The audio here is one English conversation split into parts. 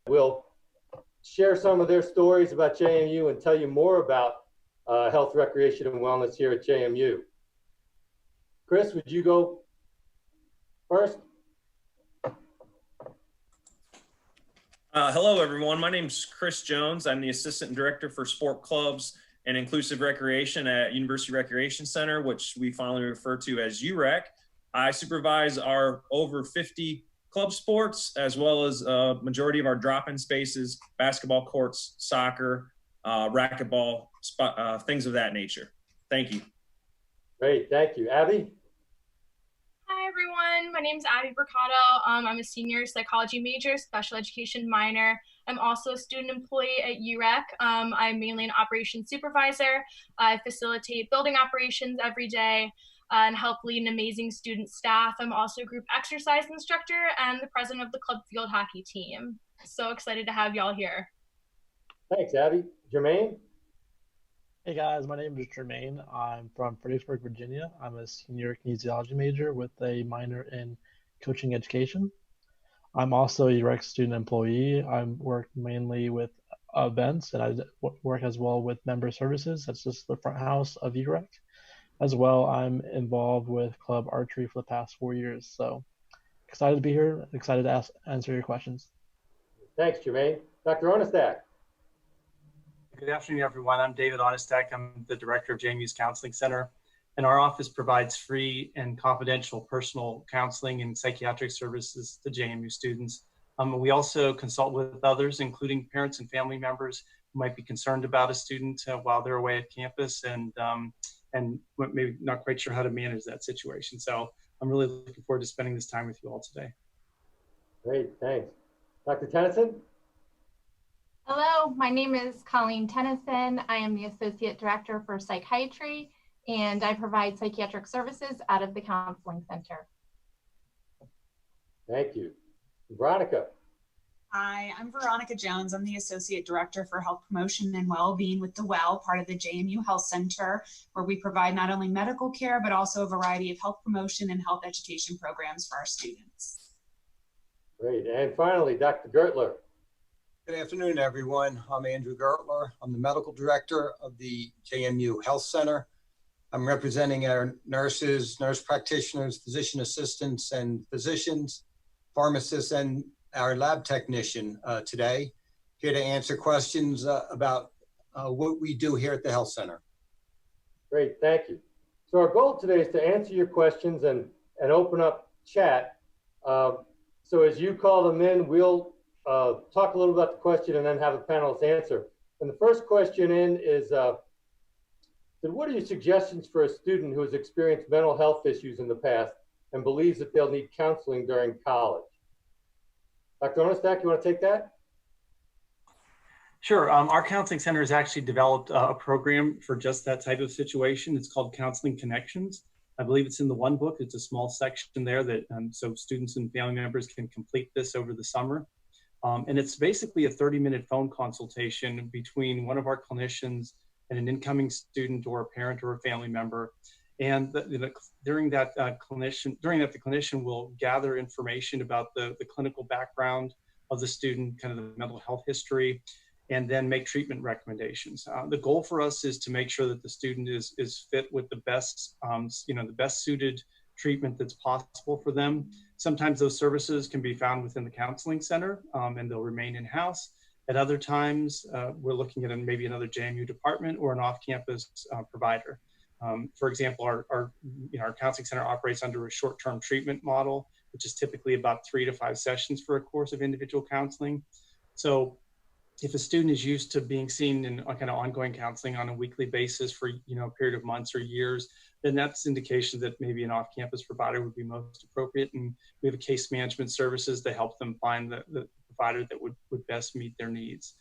will share some of their stories about JMU and tell you more about health, recreation, and wellness here at JMU. Chris, would you go first? Hello, everyone. My name is Chris Jones. I'm the Assistant Director for Sport Clubs and Inclusive Recreation at University Recreation Center, which we finally refer to as UREC. I supervise our over 50 club sports, as well as a majority of our drop-in spaces, basketball courts, soccer, racquetball, things of that nature. Thank you. Great, thank you. Abby? Hi, everyone. My name is Abby Mercado. I'm a senior psychology major, special education minor. I'm also a student employee at UREC. I'm mainly an operations supervisor. I facilitate building operations every day and help lead an amazing student staff. I'm also a group exercise instructor and the president of the club field hockey team. So excited to have y'all here. Thanks, Abby. Jermaine? Hey guys, my name is Jermaine. I'm from Fredericksburg, Virginia. I'm a senior kinesiology major with a minor in coaching education. I'm also a UREC student employee. I work mainly with events, and I work as well with member services. That's just the front house of UREC. As well, I'm involved with club archery for the past 4 years. So excited to be here, excited to answer your questions. Thanks, Jermaine. Dr. Onestak. Good afternoon, everyone. I'm David Onestak. I'm the director of JMU's Counseling Center, and our office provides free and confidential personal counseling and psychiatric services to JMU students. We also consult with others, including parents and family members who might be concerned about a student while they're away at campus and maybe not quite sure how to manage that situation. So I'm really looking forward to spending this time with you all today. Great, thanks. Dr. Tennyson? Hello, my name is Colleen Tennyson. I am the Associate Director for Psychiatry, and I provide psychiatric services out of the Counseling Center. Thank you. Veronica. Hi, I'm Veronica Jones. I'm the Associate Director for Health Promotion and Wellbeing with the WELL, part of the JMU Health Center, where we provide not only medical care, but also a variety of health promotion and health education programs for our students. Great, and finally, Dr. Gertler. Good afternoon, everyone. I'm Andrew Gertler. I'm the medical director of the JMU Health Center. I'm representing our nurses, nurse practitioners, physician assistants, and physicians, pharmacists, and our lab technician today, here to answer questions about what we do here at the Health Center. Great, thank you. So our goal today is to answer your questions and open up chat. So as you call them in, we'll talk a little about the question and then have the panelists answer. And the first question in is, what are your suggestions for a student who has experienced mental health issues in the past and believes that they'll need counseling during college? Dr. Onestak, you want to take that? Sure. Our counseling center has actually developed a program for just that type of situation. It's called Counseling Connections. I believe it's in the one book. It's a small section there that so students and family members can complete this over the summer. And it's basically a 30-minute phone consultation between one of our clinicians and an incoming student or a parent or a family member. And during that, the clinician will gather information about the clinical background of the student, kind of the mental health history, and then make treatment recommendations. The goal for us is to make sure that the student is fit with the best, the best suited treatment that's possible for them. Sometimes those services can be found within the counseling center and they'll remain in-house. At other times, we're looking at maybe another JMU department or an off-campus provider. For example, our counseling center operates under a short-term treatment model, which is typically about 3 to 5 sessions for a course of individual counseling. So if a student is used to being seen in kind of ongoing counseling on a weekly basis for a period of months or years, then that's indication that maybe an off-campus provider would be most appropriate. And we have case management services to help them find the provider that would best meet their needs.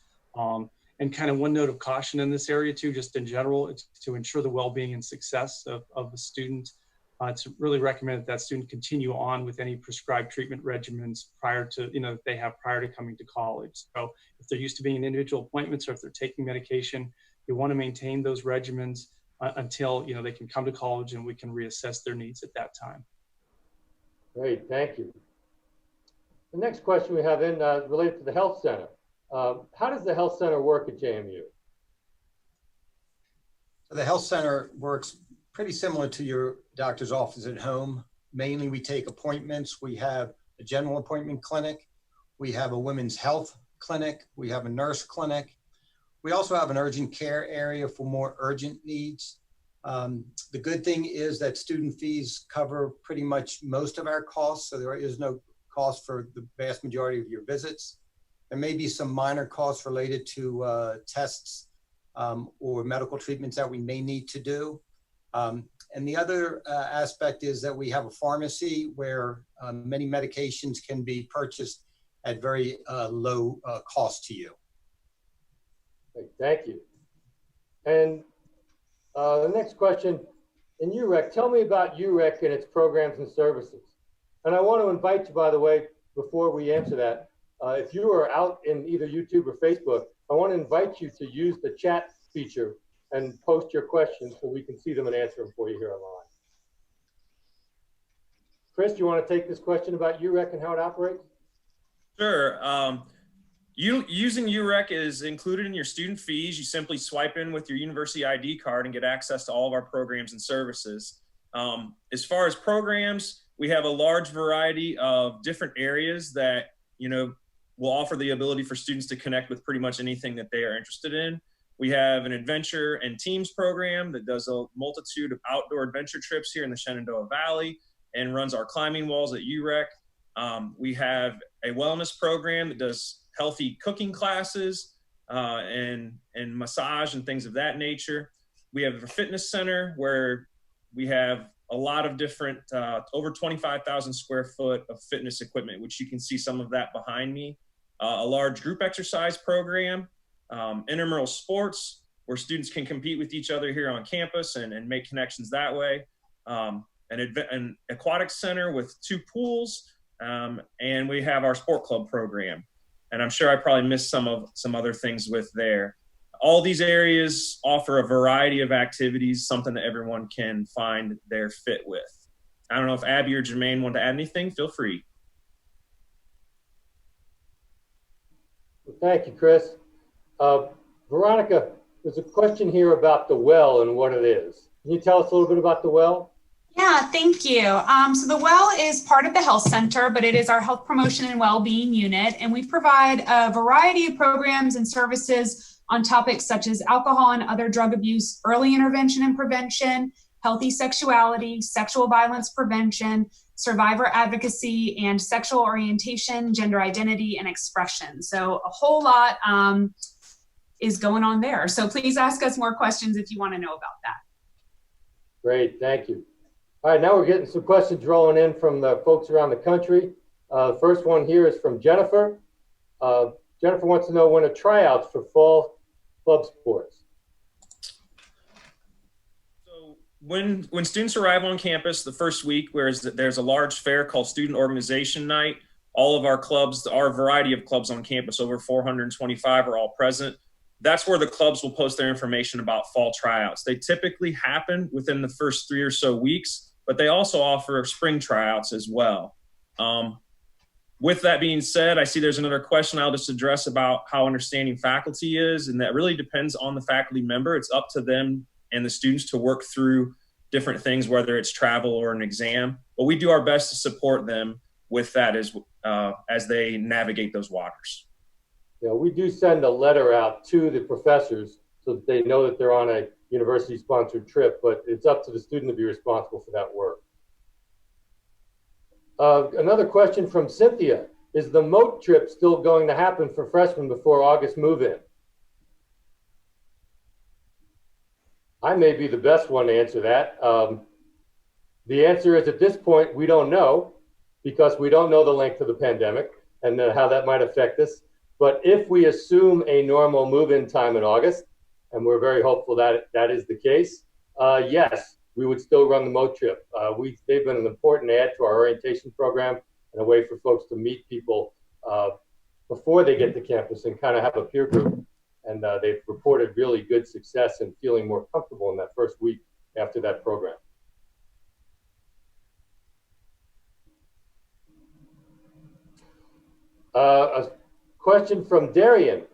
And kind of one note of caution in this area too, just in general, it's to ensure the well-being and success of the student. It's really recommended that student continue on with any prescribed treatment regimens prior to, they have prior to coming to college. So if they're used to being in individual appointments or if they're taking medication, you want to maintain those regimens until, they can come to college and we can reassess their needs at that time. Great, thank you. The next question we have in related to the health center. How does the health center work at JMU? The health center works pretty similar to your doctor's office at home. Mainly, we take appointments. We have a general appointment clinic. We have a women's health clinic. We have a nurse clinic. We also have an urgent care area for more urgent needs. The good thing is that student fees cover pretty much most of our costs, so there is no cost for the vast majority of your visits. There may be some minor costs related to tests or medical treatments that we may need to do. And the other aspect is that we have a pharmacy where many medications can be purchased at very low cost to you. Great, thank you. And the next question, in UREC, tell me about UREC and its programs and services. And I want to invite you, by the way, before we answer that, if you are out in either YouTube or Facebook, I want to invite you to use the chat feature and post your questions so we can see them and answer them for you here online. Chris, you want to take this question about UREC and how it operates? Sure. Using UREC is included in your student fees. You simply swipe in with your university ID card and get access to all of our programs and services. As far as programs, we have a large variety of different areas that, will offer the ability for students to connect with pretty much anything that they are interested in. We have an adventure and teams program that does a multitude of outdoor adventure trips here in the Shenandoah Valley and runs our climbing walls at UREC. We have a wellness program that does healthy cooking classes and massage and things of that nature. We have a fitness center where we have a lot of different, over 25,000 square foot of fitness equipment, which you can see some of that behind me. A large group exercise program, intramural sports where students can compete with each other here on campus and make connections that way. An aquatic center with 2 pools, and we have our sport club program. And I'm sure I probably missed some other things with there. All these areas offer a variety of activities, something that everyone can find their fit with. I don't know if Abby or Jermaine want to add anything, feel free. Well, thank you, Chris. Veronica, there's a question here about the well and what it is. Can you tell us a little bit about the well? Yeah, thank you. So the well is part of the health center, but it is our health promotion and well-being unit. And we provide a variety of programs and services on topics such as alcohol and other drug abuse, early intervention and prevention, healthy sexuality, sexual violence prevention, survivor advocacy, and sexual orientation, gender identity, and expression. So a whole lot is going on there. So please ask us more questions if you want to know about that. Great, thank you. All right, now we're getting some questions rolling in from the folks around the country. The first one here is from Jennifer. Jennifer wants to know when are tryouts for fall club sports? So when students arrive on campus the first week, there's a large fair called Student Organization Night. All of our clubs, our variety of clubs on campus, over 425 are all present. That's where the clubs will post their information about fall tryouts. They typically happen within the first 3 or so weeks, but they also offer spring tryouts as well. With that being said, I see there's another question I'll just address about how understanding faculty is, and that really depends on the faculty member. It's up to them and the students to work through different things, whether it's travel or an exam, but we do our best to support them with that as they navigate those waters. Yeah, we do send a letter out to the professors so that they know that they're on a university-sponsored trip, but it's up to the student to be responsible for that work. Another question from Cynthia. Is the MOAT trip still going to happen for freshmen before August move-in? I may be the best one to answer that. The answer is at this point, we don't know because we don't know the length of the pandemic and how that might affect us. But if we assume a normal move-in time in August, and we're very hopeful that that is the case, yes, we would still run the MOAT trip. They've been an important add to our orientation program and a way for folks to meet people before they get to campus and kind of have a peer group. And they've reported really good success and feeling more comfortable in that first week after that program. A question from Darian.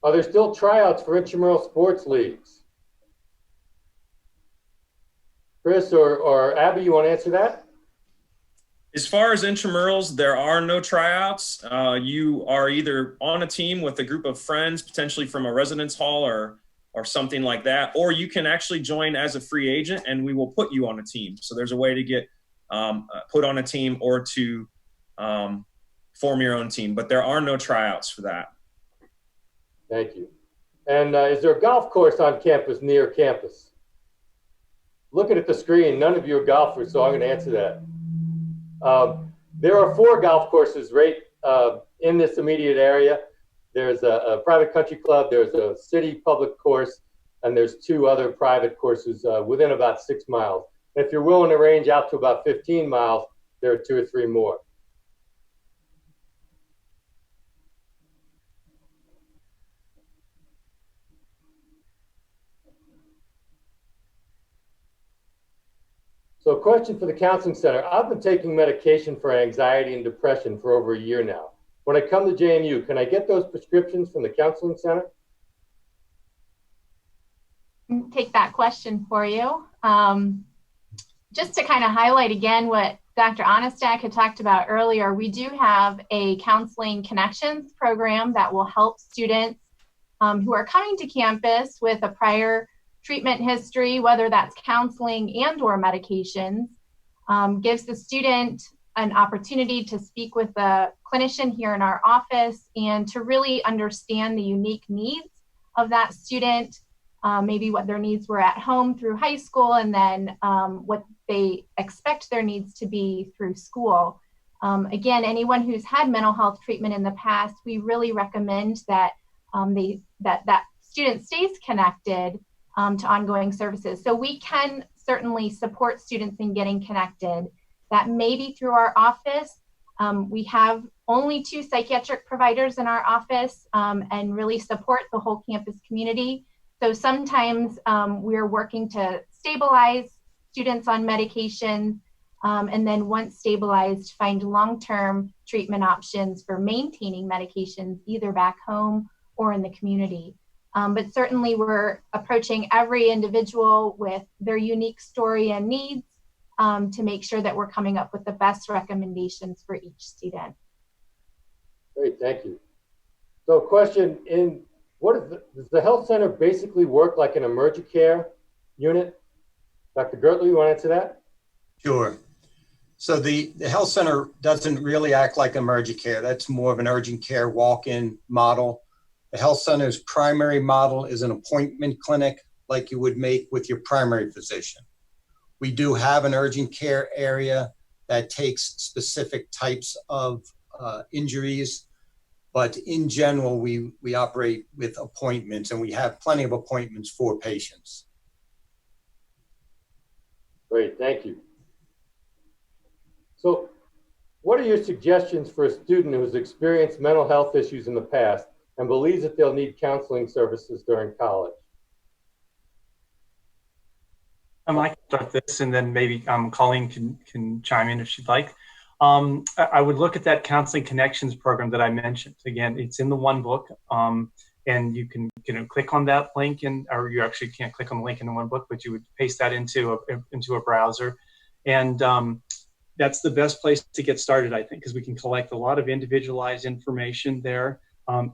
Are there still tryouts for intramural sports leagues? Chris or Abby, you want to answer that? As far as intramurals, there are no tryouts. You are either on a team with a group of friends, potentially from a residence hall or something like that, or you can actually join as a free agent and we will put you on a team. So there's a way to get put on a team or to form your own team, but there are no tryouts for that. Thank you. And is there a golf course on campus, near campus? Looking at the screen, none of you are golfers, so I'm going to answer that. There are 4 golf courses right in this immediate area. There's a private country club, there's a city public course, and there's 2 other private courses within about 6 miles. And if you're willing to range out to about 15 miles, there are 2 or 3 more. So a question for the counseling center. I've been taking medication for anxiety and depression for over a year now. When I come to JMU, can I get those prescriptions from the counseling center? Take that question for you. Just to kind of highlight again what Dr. Onestak had talked about earlier, we do have a counseling connections program that will help students who are coming to campus with a prior treatment history, whether that's counseling and or medications, gives the student an opportunity to speak with a clinician here in our office and to really understand the unique needs of that student, maybe what their needs were at home through high school, and then what they expect their needs to be through school. Again, anyone who's had mental health treatment in the past, we really recommend that that student stays connected to ongoing services. So we can certainly support students in getting connected. That may be through our office. We have only 2 psychiatric providers in our office and really support the whole campus community. So sometimes we're working to stabilize students on medications and then once stabilized, find long-term treatment options for maintaining medications either back home or in the community. But certainly we're approaching every individual with their unique story and needs to make sure that we're coming up with the best recommendations for each student. Great, thank you. So question, does the health center basically work like an emergent care unit? Dr. Gertler, you want to answer that? Sure. So the health center doesn't really act like emergent care. That's more of an urgent care walk-in model. The health center's primary model is an appointment clinic like you would make with your primary physician. We do have an urgent care area that takes specific types of injuries, but in general, we operate with appointments and we have plenty of appointments for patients. Great, thank you. So what are your suggestions for a student who has experienced mental health issues in the past and believes that they'll need counseling services during college? I can start this and then maybe Colleen can chime in if she'd like. I would look at that Counseling Connections program that I mentioned. Again, it's in the one book and you can click on that link or you actually can't click on the link in the one book, but you would paste that into a browser. And that's the best place to get started, I think, because we can collect a lot of individualized information there.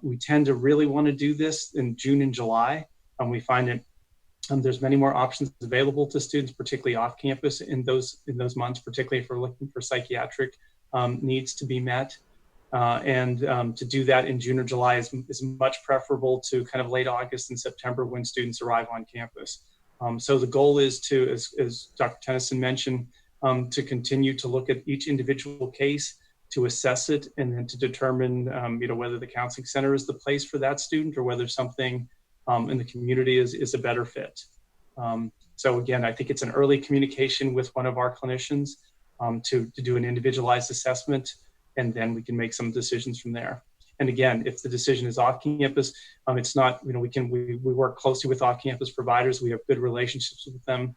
We tend to really want to do this in June and July. We find that there's many more options available to students, particularly off campus in those months, particularly if we're looking for psychiatric needs to be met. To do that in June or July is much preferable to kind of late August and September when students arrive on campus. So the goal is to, as Dr. Tennyson mentioned, to continue to look at each individual case, to assess it, and then to determine whether the counseling center is the place for that student or whether something in the community is a better fit. So again, I think it's an early communication with one of our clinicians to do an individualized assessment, and then we can make some decisions from there. And again, if the decision is off campus, it's not, we work closely with off campus providers. We have good relationships with them.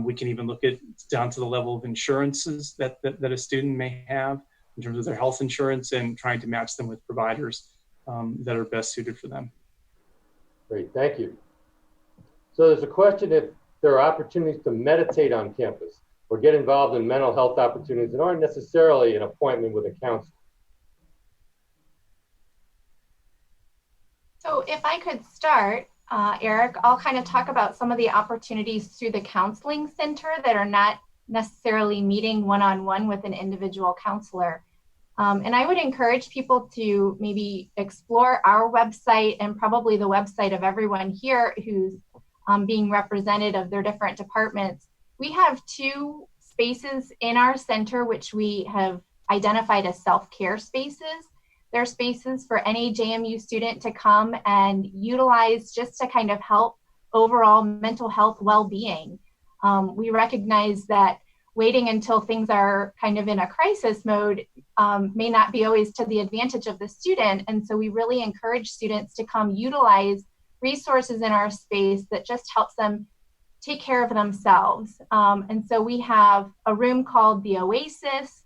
We can even look at down to the level of insurances that a student may have in terms of their health insurance and trying to match them with providers that are best suited for them. Great, thank you. So there's a question if there are opportunities to meditate on campus or get involved in mental health opportunities that aren't necessarily an appointment with a counselor. So if I could start, Eric, I'll kind of talk about some of the opportunities through the counseling center that are not necessarily meeting one-on-one with an individual counselor. And I would encourage people to maybe explore our website and probably the website of everyone here who's being represented of their different departments. We have 2 spaces in our center which we have identified as self-care spaces. They're spaces for any JMU student to come and utilize just to kind of help overall mental health well-being. We recognize that waiting until things are kind of in a crisis mode may not be always to the advantage of the student. And so we really encourage students to come utilize resources in our space that just helps them take care of themselves. And so we have a room called the Oasis,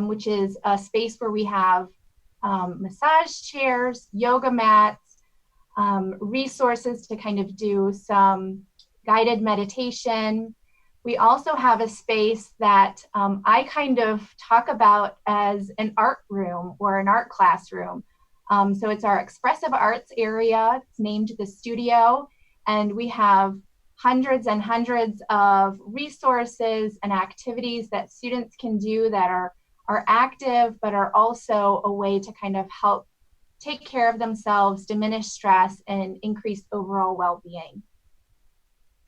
which is a space where we have massage chairs, yoga mats, resources to kind of do some guided meditation. We also have a space that I kind of talk about as an art room or an art classroom. So it's our expressive arts area. It's named the studio, and we have hundreds and hundreds of resources and activities that students can do that are active, but are also a way to kind of help take care of themselves, diminish stress, and increase overall well-being.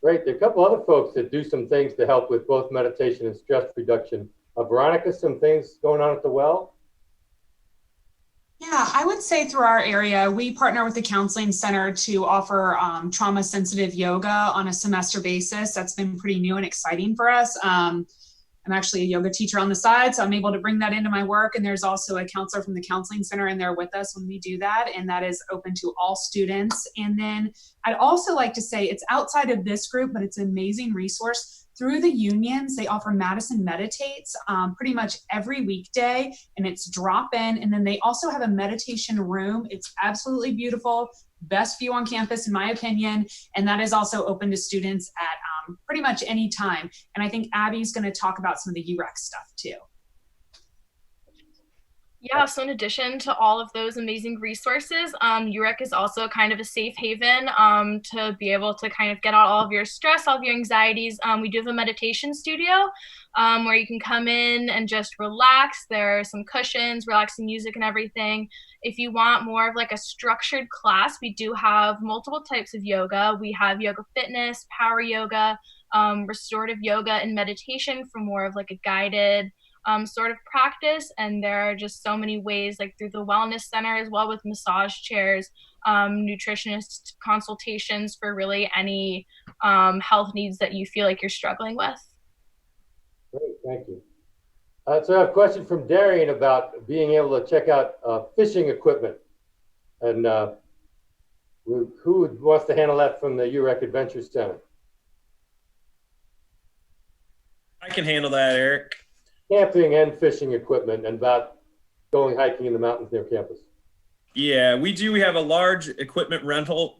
Great. There are a couple other folks that do some things to help with both meditation and stress reduction. Veronica, some things going on at the well? Yeah, I would say through our area, we partner with the Counseling Center to offer trauma-sensitive yoga on a semester basis. That's been pretty new and exciting for us. I'm actually a yoga teacher on the side, so I'm able to bring that into my work. And there's also a counselor from the Counseling Center in there with us when we do that. And that is open to all students. And then I'd also like to say it's outside of this group, but it's an amazing resource. Through the unions, they offer Madison Meditates pretty much every weekday, and it's drop-in. And then they also have a meditation room. It's absolutely beautiful. Best view on campus, in my opinion. And that is also open to students at pretty much any time. And I think Abby's going to talk about some of the UREC stuff too. Yeah, so in addition to all of those amazing resources, UREC is also kind of a safe haven to be able to kind of get out all of your stress, all of your anxieties. We do have a meditation studio where you can come in and just relax. There are some cushions, relaxing music and everything. If you want more of like a structured class, we do have multiple types of yoga. We have yoga fitness, power yoga, restorative yoga, and meditation for more of like a guided sort of practice. And there are just so many ways, like through the wellness center as well, with massage chairs, nutritionist consultations for really any health needs that you feel like you're struggling with. Great, thank you. So I have a question from Darian about being able to check out fishing equipment. And who wants to handle that from the UREC Adventure Center? I can handle that, Eric. Camping and fishing equipment, and about going hiking in the mountains near campus. Yeah, we do. We have a large equipment rental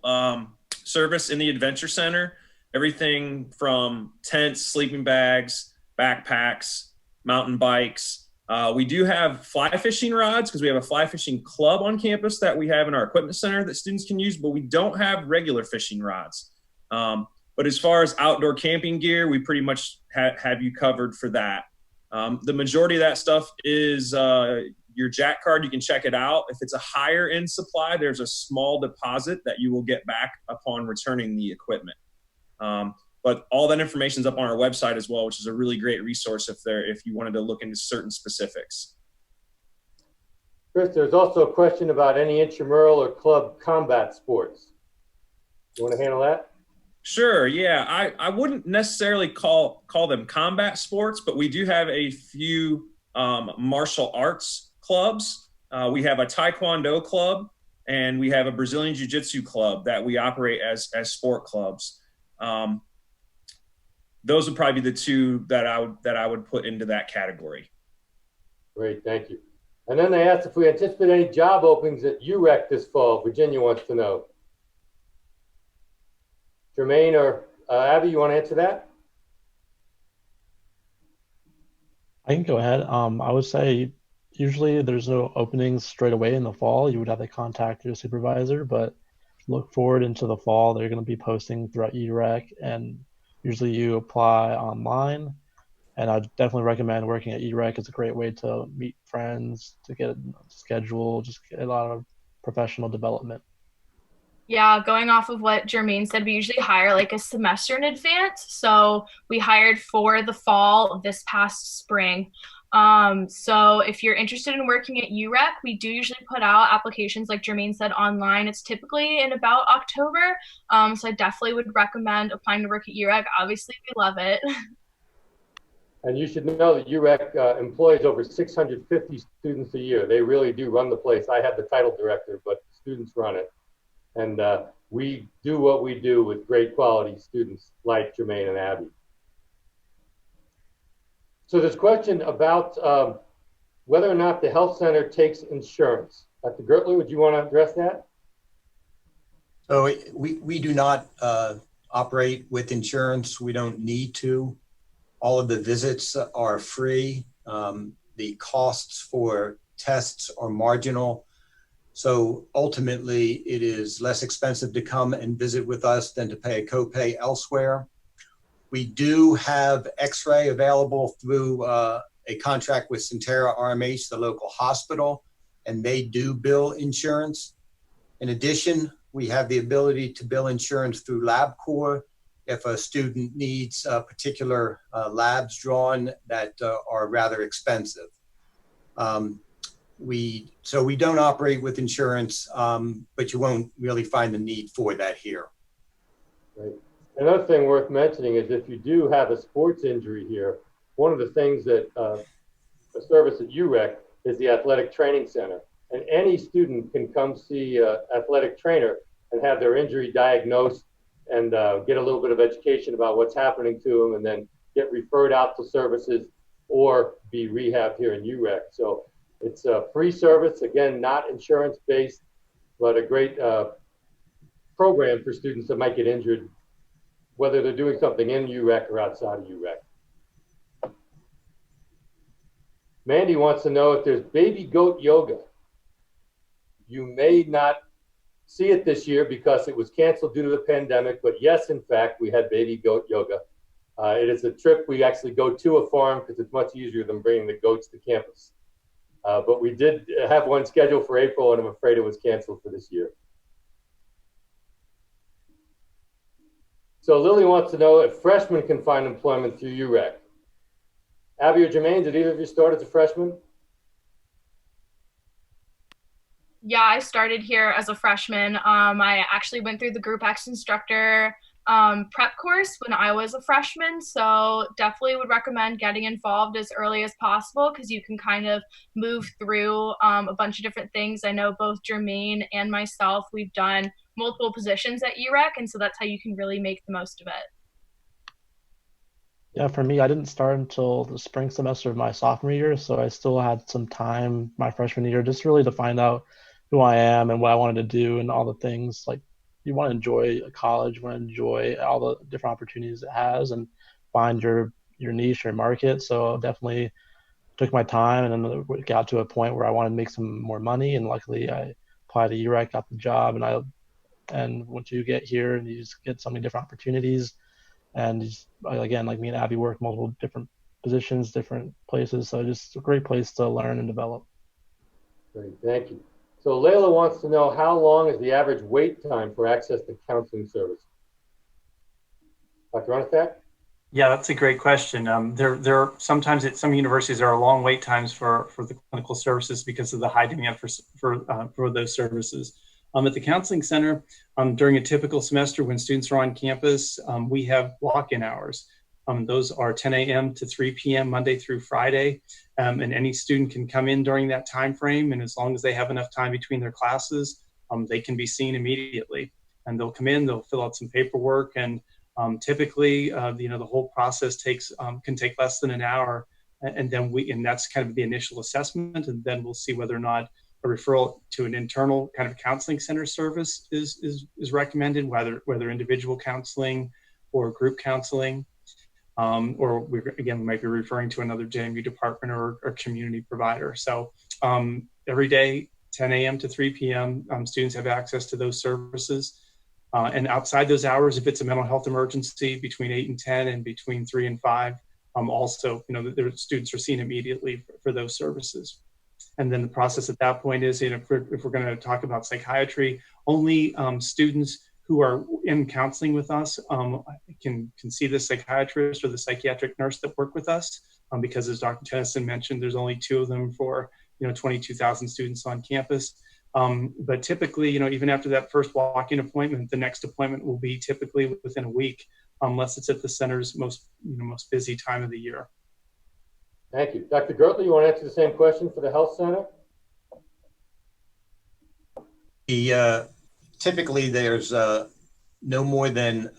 service in the Adventure Center. Everything from tents, sleeping bags, backpacks, mountain bikes. We do have fly fishing rods because we have a fly fishing club on campus that we have in our equipment center that students can use, but we don't have regular fishing rods. But as far as outdoor camping gear, we pretty much have you covered for that. The majority of that stuff is your Jack card. You can check it out. If it's a higher end supply, there's a small deposit that you will get back upon returning the equipment. But all that information is up on our website as well, which is a really great resource if you wanted to look into certain specifics. Chris, there's also a question about any intramural or club combat sports. You want to handle that? Sure, yeah. I wouldn't necessarily call them combat sports, but we do have a few martial arts clubs. We have a Taekwondo club, and we have a Brazilian Jiu-Jitsu club that we operate as sport clubs. Those would probably be the two that I would put into that category. Great, thank you. And then they asked if we anticipate any job openings at UREC this fall. Virginia wants to know. Jermaine or Abby, you want to answer that? I can go ahead. I would say usually there's no openings straight away in the fall. You would have to contact your supervisor, but look forward into the fall. They're going to be posting throughout UREC, and usually you apply online. And I'd definitely recommend working at UREC. It's a great way to meet friends, to get a schedule, just get a lot of professional development. Yeah, going off of what Jermaine said, we usually hire like a semester in advance. So we hired for the fall this past spring. So if you're interested in working at UREC, we do usually put out applications, like Jermaine said, online. It's typically in about October. So I definitely would recommend applying to work at UREC. Obviously, we love it. And you should know that UREC employs over 650 students a year. They really do run the place. I have the title director, but students run it. And we do what we do with great quality students like Jermaine and Abby. So this question about whether or not the health center takes insurance. Dr. Gertler, would you want to address that? So we do not operate with insurance. We don't need to. All of the visits are free. The costs for tests are marginal. So ultimately, it is less expensive to come and visit with us than to pay a copay elsewhere. We do have X-ray available through a contract with Centera RMH, the local hospital, and they do bill insurance. In addition, we have the ability to bill insurance through LabCorp if a student needs particular labs drawn that are rather expensive. So we don't operate with insurance, but you won't really find the need for that here. Right. Another thing worth mentioning is if you do have a sports injury here, one of the things that a service at UREC is the athletic training center. And any student can come see an athletic trainer and have their injury diagnosed and get a little bit of education about what's happening to them, and then get referred out to services or be rehabbed here in UREC. So it's a free service, again, not insurance-based, but a great program for students that might get injured, whether they're doing something in UREC or outside of UREC. Mandy wants to know if there's baby goat yoga. You may not see it this year because it was canceled due to the pandemic, but yes, in fact, we had baby goat yoga. It is a trip we actually go to a farm because it's much easier than bringing the goats to campus. But we did have one scheduled for April, and I'm afraid it was canceled for this year. So Lily wants to know if freshmen can find employment through UREC. Abby or Jermaine, did either of you start as a freshman? Yeah, I started here as a freshman. I actually went through the Group X instructor prep course when I was a freshman, so definitely would recommend getting involved as early as possible because you can kind of move through a bunch of different things. I know both Jermaine and myself, we've done multiple positions at UREC, and so that's how you can really make the most of it. Yeah, for me, I didn't start until the spring semester of my sophomore year, so I still had some time my freshman year just really to find out who I am and what I wanted to do and all the things. Like, you want to enjoy college, you want to enjoy all the different opportunities it has and find your niche, your market. So definitely took my time, and then got to a point where I wanted to make some more money, and luckily I applied to UREC, got the job, and once you get here and you just get so many different opportunities, and just, again, like me and Abby work multiple different positions, different places, so just a great place to learn and develop. Great, thank you. So Layla wants to know, how long is the average wait time for access to counseling service? Dr. Runestack? Yeah, that's a great question. There sometimes at some universities there are long wait times for the clinical services because of the high demand for those services. At the counseling center, during a typical semester when students are on campus, we have walk-in hours. Those are 10 a.m. to 3 p.m. Monday through Friday, and any student can come in during that time frame, and as long as they have enough time between their classes, they can be seen immediately. And they'll come in, they'll fill out some paperwork, and typically, the whole process can take less than an hour and then and that's kind of the initial assessment, and then we'll see whether or not a referral to an internal kind of counseling center service is recommended, whether individual counseling or group counseling, or we might be referring to another JMU department or community provider. So every day, 10 a.m. to 3 p.m., students have access to those services. And outside those hours, if it's a mental health emergency between 8 and 10 and between 3 and 5, also, the students are seen immediately for those services. And then the process at that point is, if we're going to talk about psychiatry, only students who are in counseling with us can see the psychiatrist or the psychiatric nurse that work with us, because as Dr. Tennyson mentioned, there's only 2 of them for 22,000 students on campus. But typically, even after that first walk-in appointment, the next appointment will be typically within a week, unless it's at the center's most busy time of the year. Thank you. Dr. Gertler, you want to answer the same question for the health center? Typically, there's no more than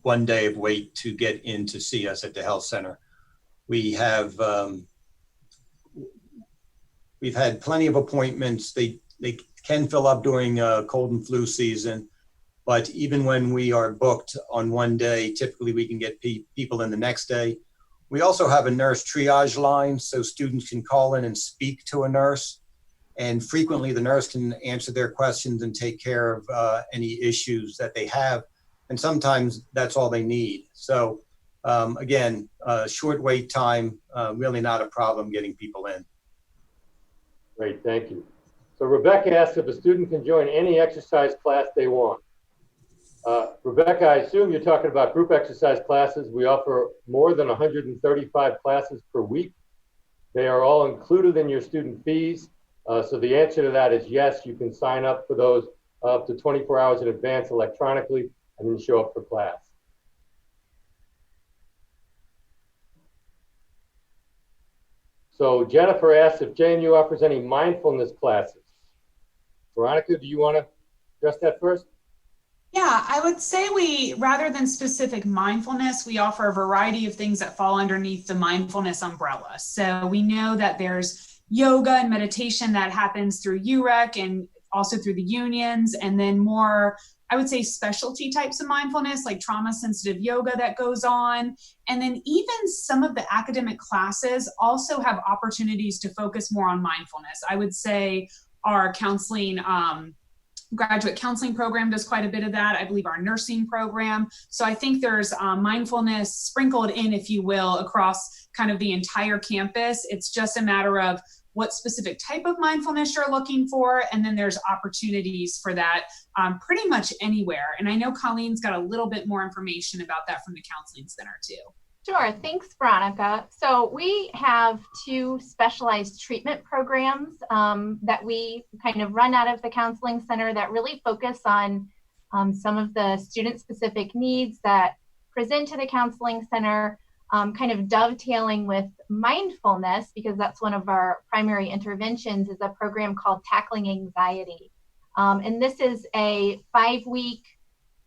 1 day of wait to get in to see us at the health center. We have we've had plenty of appointments. They can fill up during cold and flu season, but even when we are booked on 1 day, typically we can get people in the next day. We also have a nurse triage line, so students can call in and speak to a nurse, and frequently the nurse can answer their questions and take care of any issues that they have, and sometimes that's all they need. So again, short wait time, really not a problem getting people in. Great, thank you. So Rebecca asked if a student can join any exercise class they want. Rebecca, I assume you're talking about group exercise classes. We offer more than 135 classes per week. They are all included in your student fees. So the answer to that is yes, you can sign up for those up to 24 hours in advance electronically and then show up for class. So Jennifer asked if JMU offers any mindfulness classes. Veronica, do you want to address that first? Yeah, I would say rather than specific mindfulness, we offer a variety of things that fall underneath the mindfulness umbrella. So we know that there's yoga and meditation that happens through UREC and also through the unions, and then more, I would say, specialty types of mindfulness like trauma sensitive yoga that goes on. And then even some of the academic classes also have opportunities to focus more on mindfulness. I would say our counseling, graduate counseling program does quite a bit of that. I believe our nursing program. So I think there's mindfulness sprinkled in, if you will, across kind of the entire campus. It's just a matter of what specific type of mindfulness you're looking for. And then there's opportunities for that pretty much anywhere. And I know Colleen's got a little bit more information about that from the counseling center too. Sure, thanks, Veronica. So we have 2 specialized treatment programs that we kind of run out of the counseling center that really focus on some of the student-specific needs that present to the counseling center, kind of dovetailing with mindfulness, because that's one of our primary interventions, is a program called Tackling Anxiety. And this is a 5-week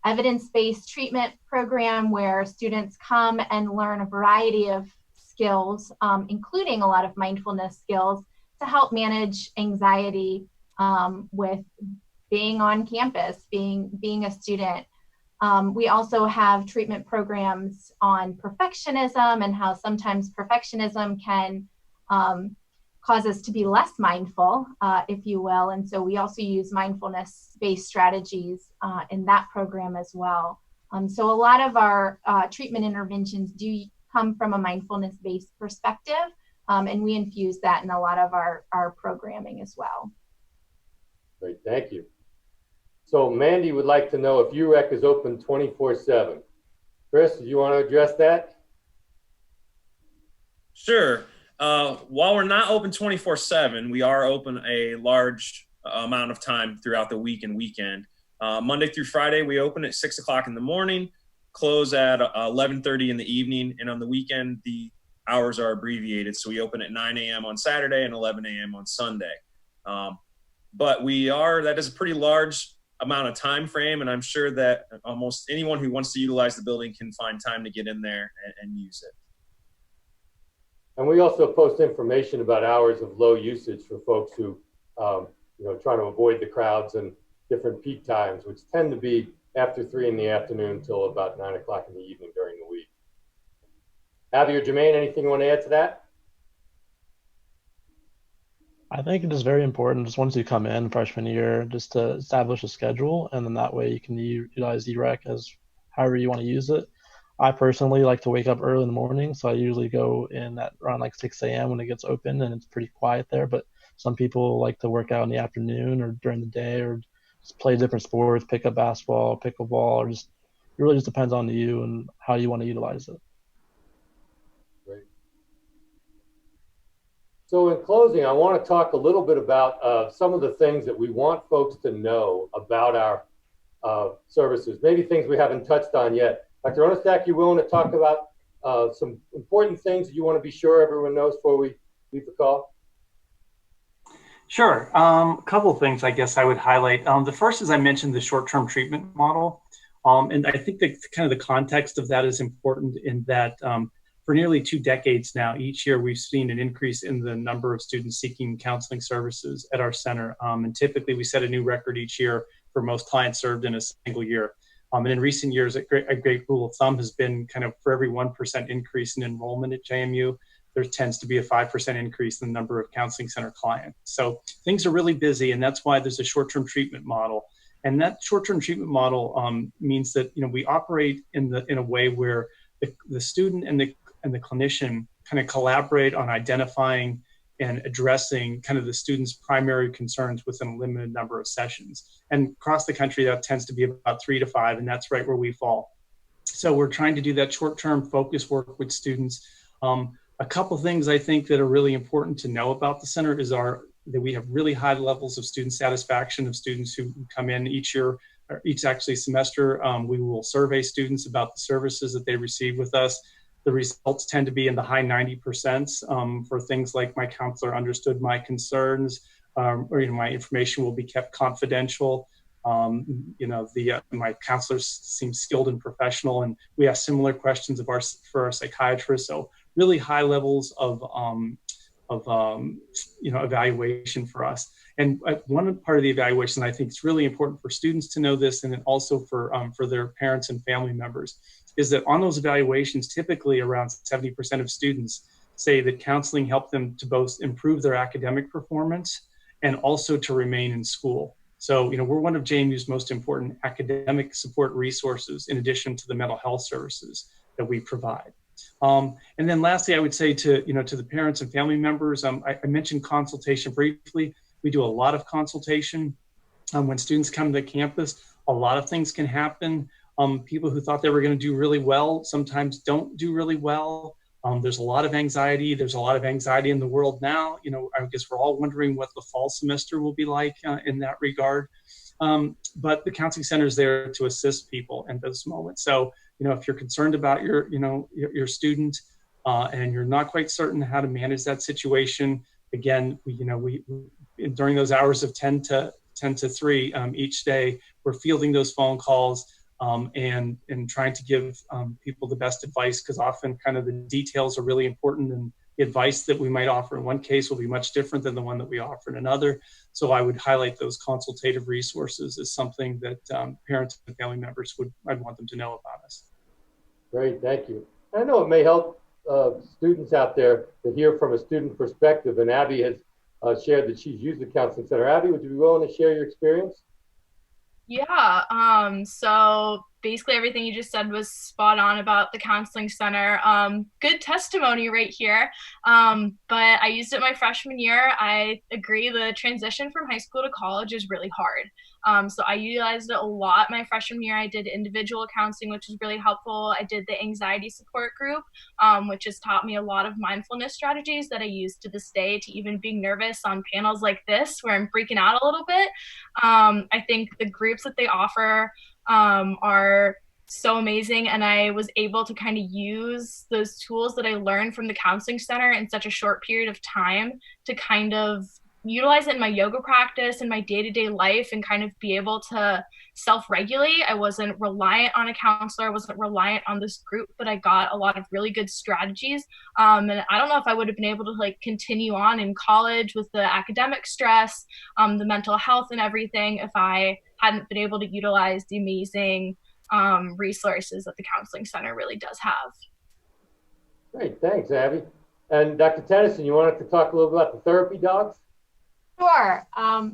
evidence-based treatment program where students come and learn a variety of skills, including a lot of mindfulness skills, to help manage anxiety with being on campus, being a student. We also have treatment programs on perfectionism and how sometimes perfectionism can cause us to be less mindful, if you will. And so we also use mindfulness-based strategies in that program as well. So a lot of our treatment interventions do come from a mindfulness-based perspective, and we infuse that in a lot of our programming as well. Great, thank you. So Mandy would like to know if UREC is open 24/7. Chris, do you want to address that? Sure. While we're not open 24/7, we are open a large amount of time throughout the week and weekend. Monday through Friday, we open at 6 o'clock in the morning, close at 11:30 in the evening, and on the weekend, the hours are abbreviated. So we open at 9 a.m. on Saturday and 11 a.m. on Sunday. But that is a pretty large amount of time frame, and I'm sure that almost anyone who wants to utilize the building can find time to get in there and use it. And we also post information about hours of low usage for folks who, trying to avoid the crowds and different peak times, which tend to be after 3 in the afternoon till about 9 o'clock in the evening during the week. Abby or Jermaine, anything you want to add to that? I think it is very important just once you come in freshman year, just to establish a schedule, and then that way you can utilize UREC as however you want to use it. I personally like to wake up early in the morning, so I usually go in at around like 6 a.m. when it gets open and it's pretty quiet there. But some people like to work out in the afternoon or during the day, or just play different sports, pick up basketball, pickleball, or just it really just depends on you and how you want to utilize it. Great. So in closing, I want to talk a little bit about some of the things that we want folks to know about our services, maybe things we haven't touched on yet. Dr. Onestak, you willing to talk about some important things that you want to be sure everyone knows before we leave the call? Sure. A couple of things I guess I would highlight. The first is I mentioned the short-term treatment model. And I think that kind of the context of that is important in that for nearly 2 decades now, each year we've seen an increase in the number of students seeking counseling services at our center. And typically we set a new record each year for most clients served in a single year. And in recent years, a great rule of thumb has been kind of for every 1% increase in enrollment at JMU, there tends to be a 5% increase in the number of counseling center clients. So things are really busy, and that's why there's a short-term treatment model. And that short-term treatment model means that we operate in a way where the student and the clinician kind of collaborate on identifying and addressing kind of the student's primary concerns within a limited number of sessions. And across the country, that tends to be about 3 to 5, and that's right where we fall. So we're trying to do that short-term focus work with students. A couple things I think that are really important to know about the center is that we have really high levels of student satisfaction of students who come in each year, or each actually semester. We will survey students about the services that they receive with us. The results tend to be in the high 90% for things like my counselor understood my concerns, or my information will be kept confidential. My counselors seem skilled and professional, and we ask similar questions for our psychiatrists. So really high levels of evaluation for us. And one part of the evaluation, I think it's really important for students to know this, and then also for their parents and family members, is that on those evaluations, typically around 70% of students say that counseling helped them to both improve their academic performance and also to remain in school. So, we're one of JMU's most important academic support resources, in addition to the mental health services that we provide. And then lastly, I would say to the parents and family members, I mentioned consultation briefly. We do a lot of consultation. When students come to campus, a lot of things can happen. People who thought they were going to do really well sometimes don't do really well. There's a lot of anxiety. There's a lot of anxiety in the world now. I guess we're all wondering what the fall semester will be like in that regard. But the counseling center is there to assist people in those moments. So, if you're concerned about your student and you're not quite certain how to manage that situation, again, we during those hours of 10 to 3 each day, we're fielding those phone calls and trying to give people the best advice, because often kind of the details are really important, and the advice that we might offer in one case will be much different than the one that we offer in another. So I would highlight those consultative resources as something that parents and family members I'd want them to know about us. Great, thank you. I know it may help students out there to hear from a student perspective, and Abby has shared that she's used the counseling center. Abby, would you be willing to share your experience? Yeah, so basically everything you just said was spot on about the counseling center. Good testimony right here. But I used it my freshman year. I agree the transition from high school to college is really hard. So I utilized it a lot my freshman year. I did individual counseling, which was really helpful. I did the anxiety support group, which has taught me a lot of mindfulness strategies that I use to this day, to even being nervous on panels like this where I'm freaking out a little bit. I think the groups that they offer are so amazing, and I was able to kind of use those tools that I learned from the counseling center in such a short period of time to kind of utilize it in my yoga practice and my day-to-day life and kind of be able to self-regulate. I wasn't reliant on a counselor. I wasn't reliant on this group, but I got a lot of really good strategies. And I don't know if I would have been able to like continue on in college with the academic stress, the mental health and everything if I hadn't been able to utilize the amazing resources that the counseling center really does have. Great, thanks, Abby. And Dr. Tennyson, you wanted to talk a little about the therapy dogs? Sure.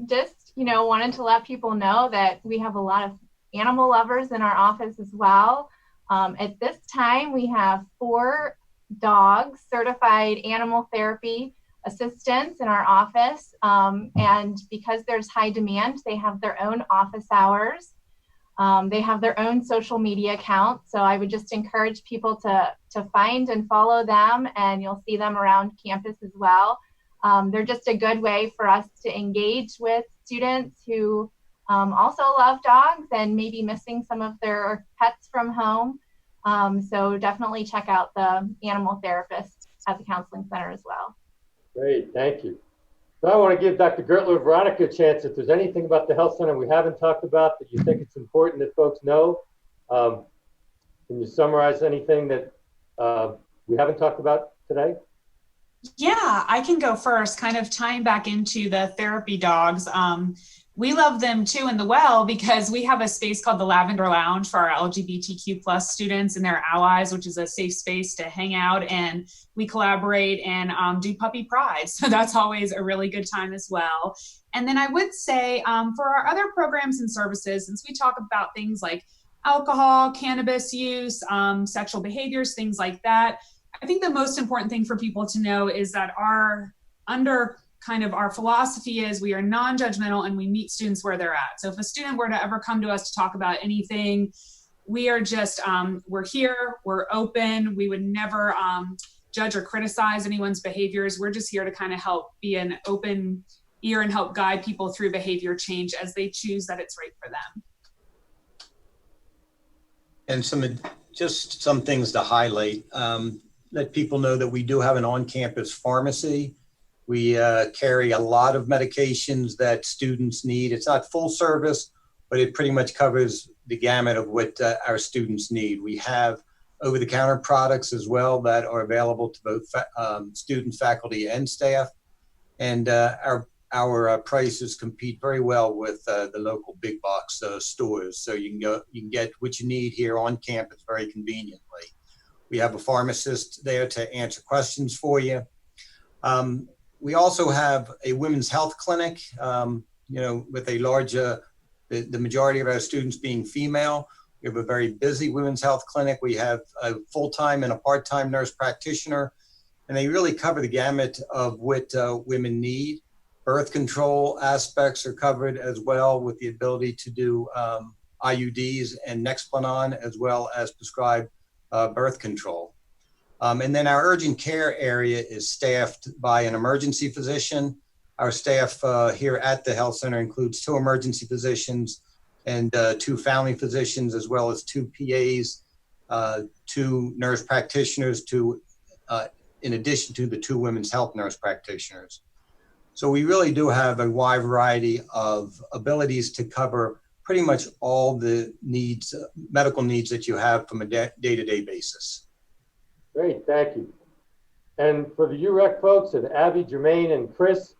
Just, wanted to let people know that we have a lot of animal lovers in our office as well. At this time, we have 4 dogs, certified animal therapy assistants in our office. And because there's high demand, they have their own office hours. They have their own social media accounts. So I would just encourage people to find and follow them, and you'll see them around campus as well. They're just a good way for us to engage with students who also love dogs and maybe missing some of their pets from home. So definitely check out the animal therapist at the counseling center as well. Great, thank you. So I want to give Dr. Gertler and Veronica a chance. If there's anything about the health center we haven't talked about that you think it's important that folks know, can you summarize anything that we haven't talked about today? Yeah, I can go first, kind of tying back into the therapy dogs. We love them too in the well because we have a space called the Lavender Lounge for our LGBTQ plus students and their allies, which is a safe space to hang out, and we collaborate and do puppy pride. So that's always a really good time as well. And then I would say for our other programs and services, since we talk about things like alcohol, cannabis use, sexual behaviors, things like that, I think the most important thing for people to know is that our philosophy is we are non-judgmental and we meet students where they're at. So if a student were to ever come to us to talk about anything, we are just, we're here, we're open. We would never judge or criticize anyone's behaviors. We're just here to kind of help be an open ear and help guide people through behavior change as they choose that it's right for them. And some things to highlight. Let people know that we do have an on-campus pharmacy. We carry a lot of medications that students need. It's not full service, but it pretty much covers the gamut of what our students need. We have over-the-counter products as well that are available to both students, faculty, and staff. And our prices compete very well with the local big box stores. So you can get what you need here on campus very conveniently. We have a pharmacist there to answer questions for you. We also have a women's health clinic, with a large, the majority of our students being female. We have a very busy women's health clinic. We have a full-time and a part-time nurse practitioner, and they really cover the gamut of what women need. Birth control aspects are covered as well, with the ability to do IUDs and Nexplanon, as well as prescribed birth control. And then our urgent care area is staffed by an emergency physician. Our staff here at the health center includes 2 emergency physicians and 2 family physicians, as well as 2 PAs, 2 nurse practitioners, in addition to the 2 women's health nurse practitioners. So we really do have a wide variety of abilities to cover pretty much all the needs, medical needs that you have from a day-to-day basis. Great, thank you. And for the UREC folks, and Abby, Jermaine, and Chris,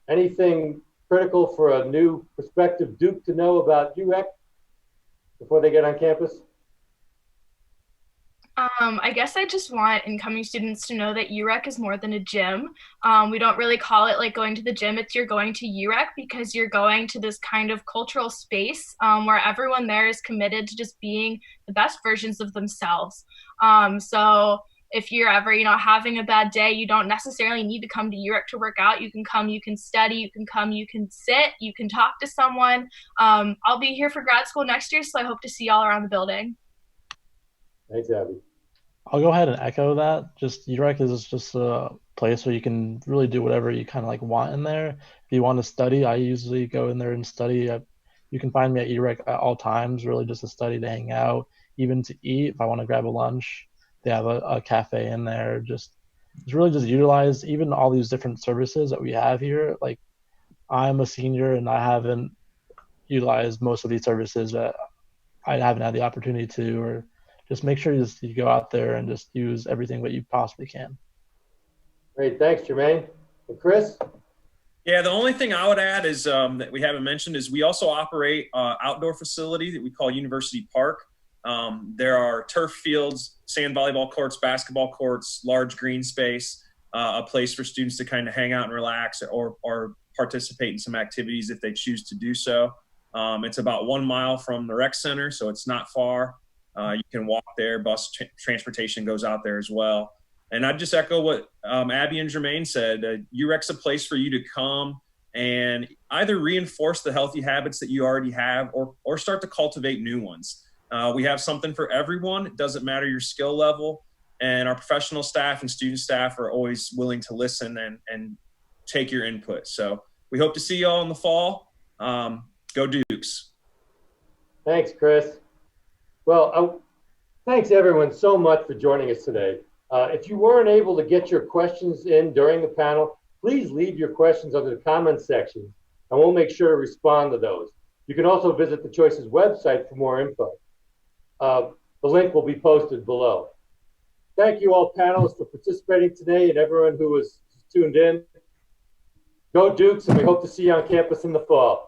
anything critical for a new prospective Duke to know about UREC before they get on campus? I guess I just want incoming students to know that UREC is more than a gym. We don't really call it like going to the gym. It's you're going to UREC because you're going to this kind of cultural space where everyone there is committed to just being the best versions of themselves. So if you're ever, having a bad day, you don't necessarily need to come to UREC to work out. You can come, you can study, you can come, you can sit, you can talk to someone. I'll be here for grad school next year, so I hope to see y'all around the building. Thanks, Abby. I'll go ahead and echo that. Just UREC is just a place where you can really do whatever you kind of like want in there. If you want to study, I usually go in there and study. You can find me at UREC at all times, really just to study, to hang out, even to eat. If I want to grab a lunch, they have a cafe in there. Just it's really just utilize even all these different services that we have here. Like I'm a senior and I haven't utilized most of these services that I haven't had the opportunity to, or just make sure you go out there and just use everything that you possibly can. Great, thanks, Jermaine. And Chris? Yeah, the only thing I would add is that we haven't mentioned is we also operate outdoor facility that we call University Park. There are turf fields, sand volleyball courts, basketball courts, large green space, a place for students to kind of hang out and relax or participate in some activities if they choose to do so. It's about 1 mile from the rec center, so it's not far. You can walk there. Bus transportation goes out there as well. And I'd just echo what Abby and Jermaine said. UREC's a place for you to come and either reinforce the healthy habits that you already have or start to cultivate new ones. We have something for everyone. It doesn't matter your skill level. And our professional staff and student staff are always willing to listen and take your input. So we hope to see you all in the fall. Go Dukes. Thanks, Chris. Well, thanks everyone so much for joining us today. If you weren't able to get your questions in during the panel, please leave your questions under the comments section and we'll make sure to respond to those. You can also visit the Choices website for more info. The link will be posted below. Thank you all panelists for participating today and everyone who was tuned in. Go Dukes, and we hope to see you on campus in the fall.